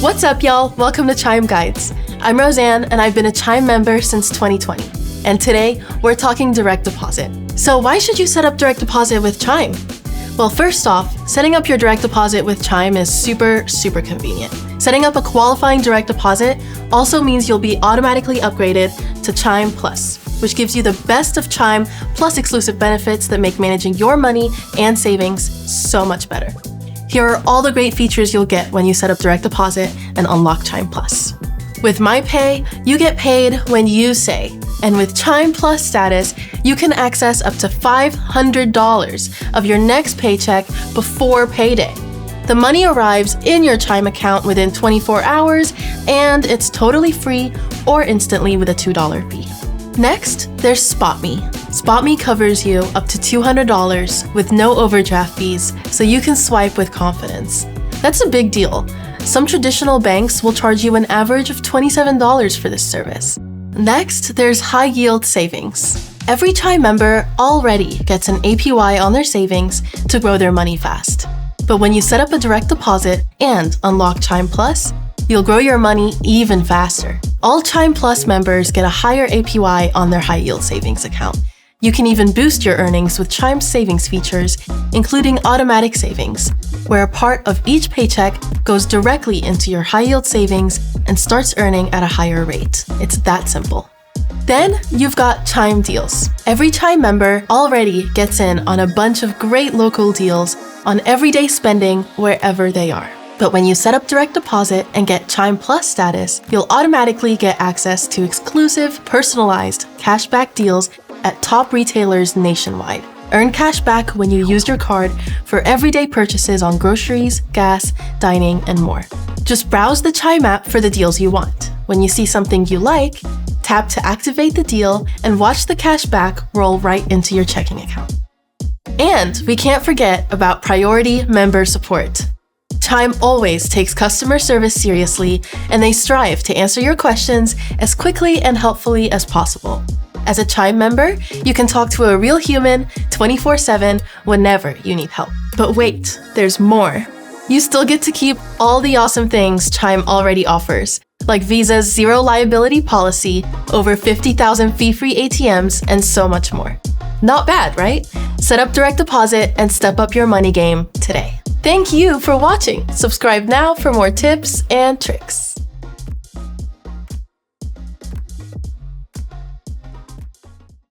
What's up, y'all? Welcome to Chime Guides. I'm Rozan, and I've been a Chime member since 2020. And today, we're talking direct deposit. So why should you set up direct deposit with Chime? Well, first off, setting up your direct deposit with Chime is super convenient. Setting up a qualifying direct deposit also means you'll be automatically upgraded to Chime Plus, which gives you the best of Chime plus exclusive benefits that make managing your money and savings so much better. Here are all the great features you'll get when you set up direct deposit and unlock Chime Plus. With MyPay, you get paid when you say, and with Chime Plus status, you can access up to $500 of your next paycheck before payday. The money arrives in your Chime account within 24 hours, and it's totally free or instantly with a $2 fee. Next, there's SpotMe. SpotMe covers you up to $200 with no overdraft fees, so you can swipe with confidence. That's a big deal. Some traditional banks will charge you an average of $27 for this service. Next, there's high yield savings. Every Chime member already gets an APY on their savings to grow their money fast. But when you set up a direct deposit and unlock Chime Plus, you'll grow your money even faster. All Chime Plus members get a higher APY on their high yield savings account. You can even boost your earnings with Chime savings features, including automatic savings, where a part of each paycheck goes directly into your high yield savings and starts earning at a higher rate. It's that simple. Then you've got Chime deals. Every Chime member already gets in on a bunch of great local deals on everyday spending wherever they are. But when you set up direct deposit and get Chime Plus status, you'll automatically get access to exclusive, personalized cashback deals at top retailers nationwide. Earn cash back when you use your card for everyday purchases on groceries, gas, dining, and more. Just browse the Chime app for the deals you want. When you see something you like, tap to activate the deal and watch the cash back roll right into your checking account. And we can't forget about priority member support. Chime always takes customer service seriously, and they strive to answer your questions as quickly and helpfully as possible. As a Chime member, you can talk to a real human 24/7 whenever you need help. But wait, there's more. You still get to keep all the awesome things Chime already offers, like Visa's zero liability policy, over 50,000 fee-free ATMs, and so much more. Not bad, right? Set up direct deposit and step up your money game today. Thank you for watching. Subscribe now for more tips and tricks.